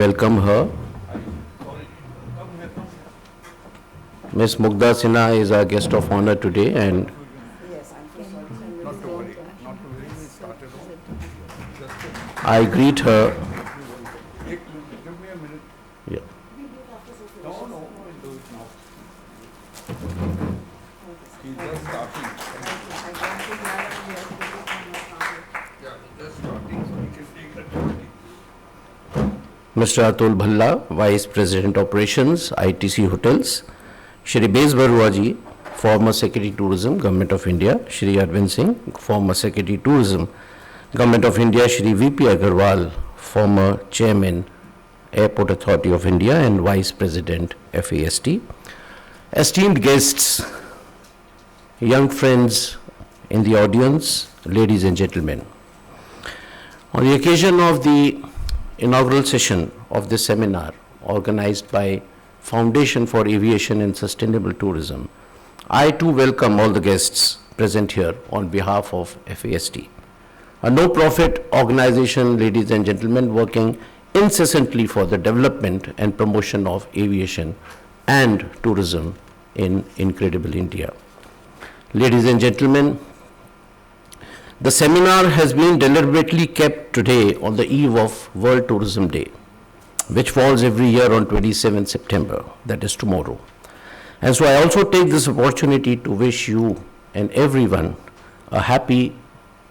Welcome her. Ms. Mugdha Sinha is our guest of honor today, and I greet her. Yeah. Mr. Atul Bhalla, Vice President Operations, ITC Hotels. Shri Bez Barua ji, former Secretary Tourism, Government of India. Shri Arvind Singh, former Secretary Tourism, Government of India. Shri VP Agarwal, former Chairman, Airport Authority of India and Vice President, FAST. Esteemed guests, young friends in the audience, ladies and gentlemen. On the occasion of the inaugural session of this seminar organized by Foundation for Aviation and Sustainable Tourism, I too welcome all the guests present here on behalf of FAST, a no-profit organization, ladies and gentlemen, working incessantly for the development and promotion of aviation and tourism in incredible India. Ladies and gentlemen, the seminar has been deliberately kept today on the eve of World Tourism Day, which falls every year on 27 September, that is tomorrow. And so I also take this opportunity to wish you and everyone a happy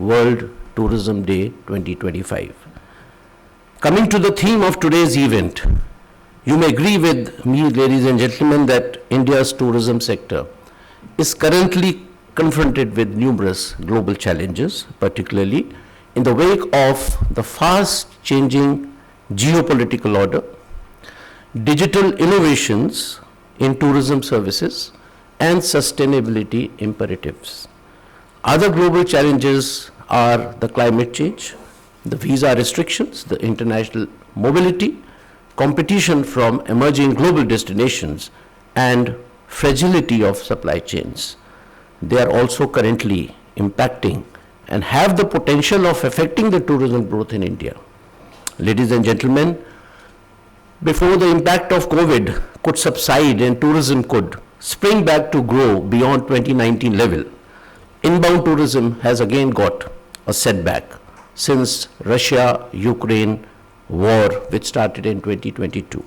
World Tourism Day 2025. Coming to the theme of today's event, you may agree with me, ladies and gentlemen, that India's tourism sector is currently confronted with numerous global challenges, particularly in the wake of the fast-changing geopolitical order, digital innovations in tourism services, and sustainability imperatives. Other global challenges are the climate change, the visa restrictions, the international mobility, competition from emerging global destinations, and fragility of supply chains. They are also currently impacting and have the potential of affecting the tourism growth in India. Ladies and gentlemen, before the impact of COVID could subside and tourism could spring back to grow beyond 2019 level, inbound tourism has again got a setback since Russia-Ukraine war, which started in 2022.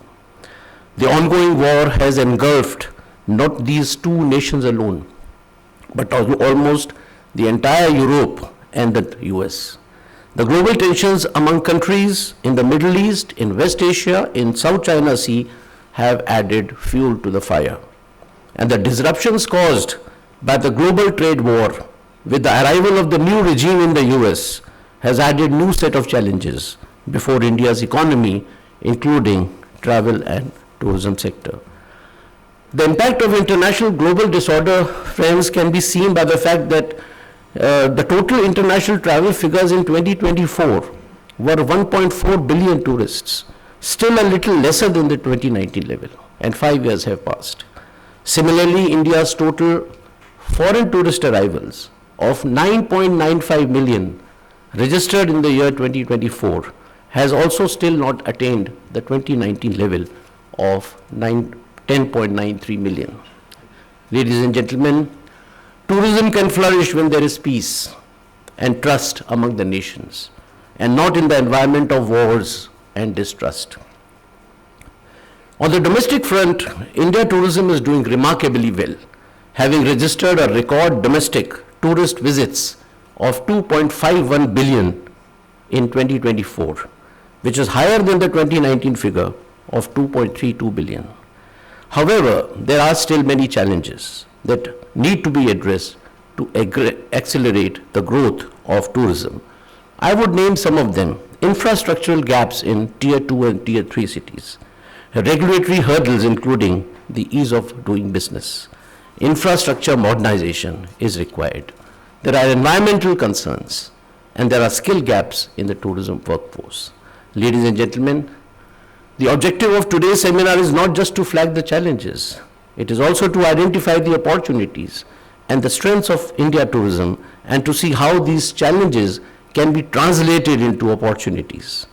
The ongoing war has engulfed not these two nations alone, but almost the entire Europe and the US. The global tensions among countries in the Middle East, in West Asia, in South China Sea have added fuel to the fire. And the disruptions caused by the global trade war with the arrival of the new regime in the US has added new set of challenges before India's economy, including travel and tourism sector. The impact of international global disorder, friends, can be seen by the fact that the total international travel figures in 2024 were 1.4 billion tourists, still a little lesser than the 2019 level, and 5 years have passed. Similarly, India's total foreign tourist arrivals of 9.95 million registered in the year 2024 has also still not attained the 2019 level of 10.93 million. Ladies and gentlemen, tourism can flourish when there is peace and trust among the nations, and not in the environment of wars and distrust. On the domestic front, India tourism is doing remarkably well, having registered a record domestic tourist visits of 2.51 billion in 2024, which is higher than the 2019 figure of 2.32 billion. However, there are still many challenges that need to be addressed to accelerate the growth of tourism. I would name some of them: infrastructural gaps in Tier 2 and Tier 3 cities, regulatory hurdles including the ease of doing business, infrastructure modernization is required. There are environmental concerns, and there are skill gaps in the tourism workforce. Ladies and gentlemen, the objective of today's seminar is not just to flag the challenges, it is also to identify the opportunities and the strengths of India tourism and to see how these challenges can be translated into opportunities.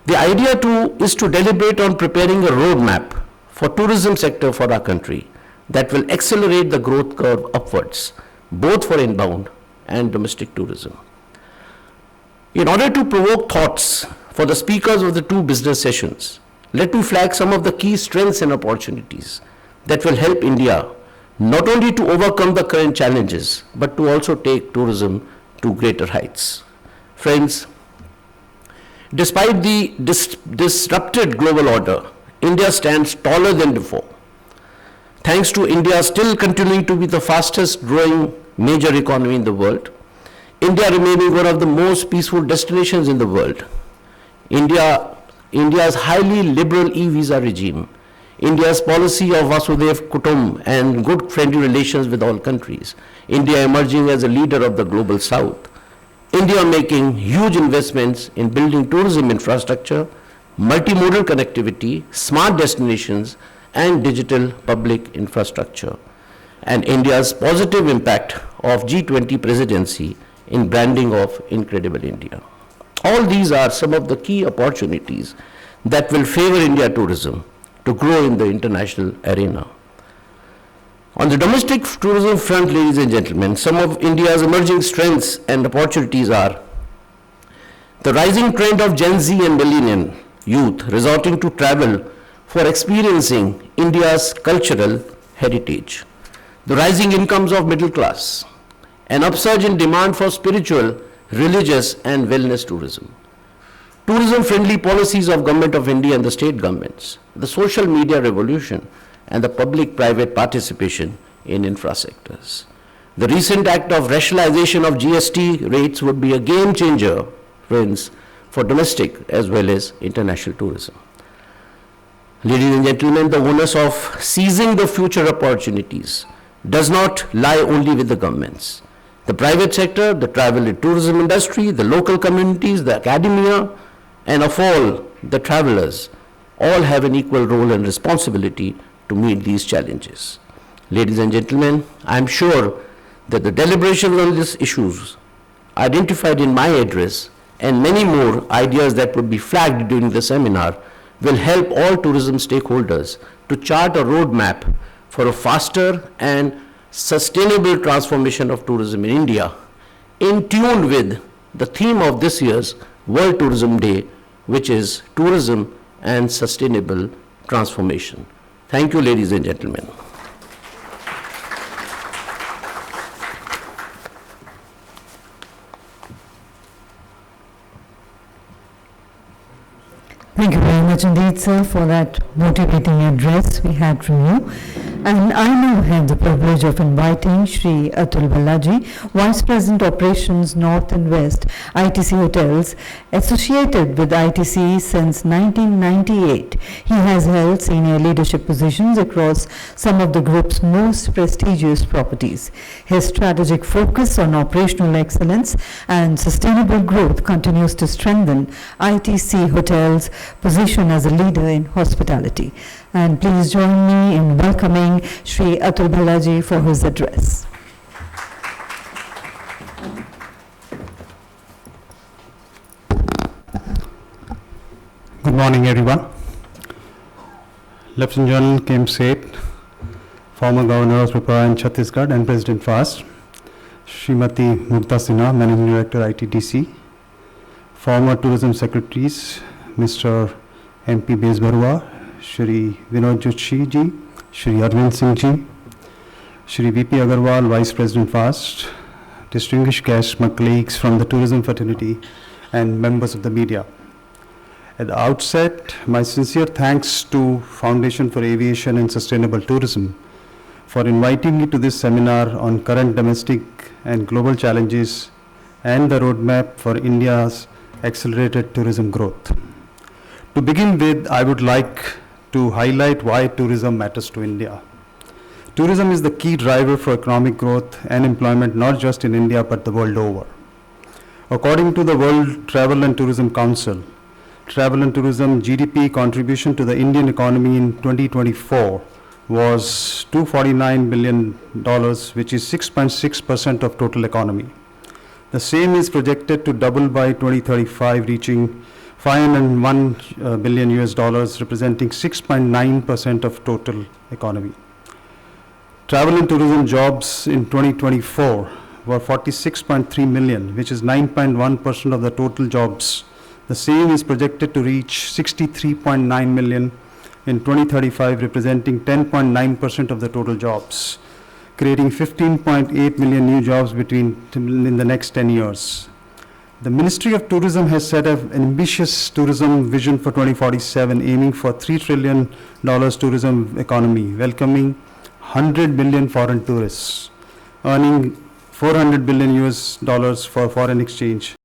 The idea too is to deliberate on preparing a roadmap for tourism sector for our country that will accelerate the growth curve upwards, both for inbound and domestic tourism. In order to provoke thoughts for the speakers of the two business sessions, let me flag some of the key strengths and opportunities that will help India not only to overcome the current challenges, but to also take tourism to greater heights. Friends, despite the disrupted global order, India stands taller than before. Thanks to India still continuing to be the fastest growing major economy in the world, India remaining one of the most peaceful destinations in the world, India's highly liberal e-visa regime, India's policy of Vasudev Kutum and good friendly relations with all countries, India emerging as a leader of the global south, India making huge investments in building tourism infrastructure, multimodal connectivity, smart destinations, and digital public infrastructure, and India's positive impact of G20 presidency in branding of Incredible India. All these are some of the key opportunities that will favor India tourism to grow in the international arena. On the domestic tourism front, ladies and gentlemen, some of India's emerging strengths and opportunities are the rising trend of Gen Z and millennial youth resorting to travel for experiencing India's cultural heritage, the rising incomes of middle class, an upsurge in demand for spiritual, religious and wellness tourism, tourism-friendly policies of Government of India and the state governments, the social media revolution, and the public-private participation in infra sectors. The recent act of rationalization of GST rates would be a game changer, friends, for domestic as well as international tourism. Ladies and gentlemen, the onus of seizing the future opportunities does not lie only with the governments. The private sector, the travel and tourism industry, the local communities, the academia, and of all, the travelers, all have an equal role and responsibility to meet these challenges. Ladies and gentlemen, I am sure that the deliberations on these issues identified in my address and many more ideas that would be flagged during the seminar will help all tourism stakeholders to chart a roadmap for a faster and sustainable transformation of tourism in India, in tune with the theme of this year's World Tourism Day, which is tourism and sustainable transformation. Thank you, ladies and gentlemen. Thank you very much indeed, sir, for that motivating address we had from you. And I now have the privilege of inviting Shri Atul Bhallaji, Vice President Operations North and West, ITC Hotels, associated with ITC since 1998. He has held senior leadership positions across some of the group's most prestigious properties. His strategic focus on operational excellence and sustainable growth continues to strengthen ITC Hotels' position as a leader in hospitality. And please join me in welcoming Shri Atul Bhallaji for his address. Good morning, everyone. Lieutenant General Kim Seth, former Governor of Tripura and Chhattisgarh and President FAST, Srimati Mukta Sinha, Managing Director ITDC, former Tourism Secretaries, Mr. MP Bezbarua, Shri Vinod Zutshi ji, Shri Arvind Singh ji, Shri VP Agarwal, Vice President FAST, distinguished guests, my colleagues from the tourism fraternity and members of the media. At the outset, my sincere thanks to Foundation for Aviation and Sustainable Tourism for inviting me to this seminar on current domestic and global challenges and the roadmap for India's accelerated tourism growth. To begin with, I would like to highlight why tourism matters to India. Tourism is the key driver for economic growth and employment, not just in India, but the world over. According to the World Travel and Tourism Council, travel and tourism GDP contribution to the Indian economy in 2024 was $249 billion, which is 6.6% of total economy. The same is projected to double by 2035, reaching 501 billion US dollars, representing 6.9% of total economy. Travel and tourism jobs in 2024 were 46.3 million, which is 9.1% of the total jobs. The same is projected to reach 63.9 million in 2035, representing 10.9% of the total jobs, creating 15.8 million new jobs in the next 10 years. The Ministry of Tourism has set an ambitious tourism vision for 2047, aiming for $3 trillion tourism economy, welcoming 100 billion foreign tourists, earning $400 billion US for foreign exchange,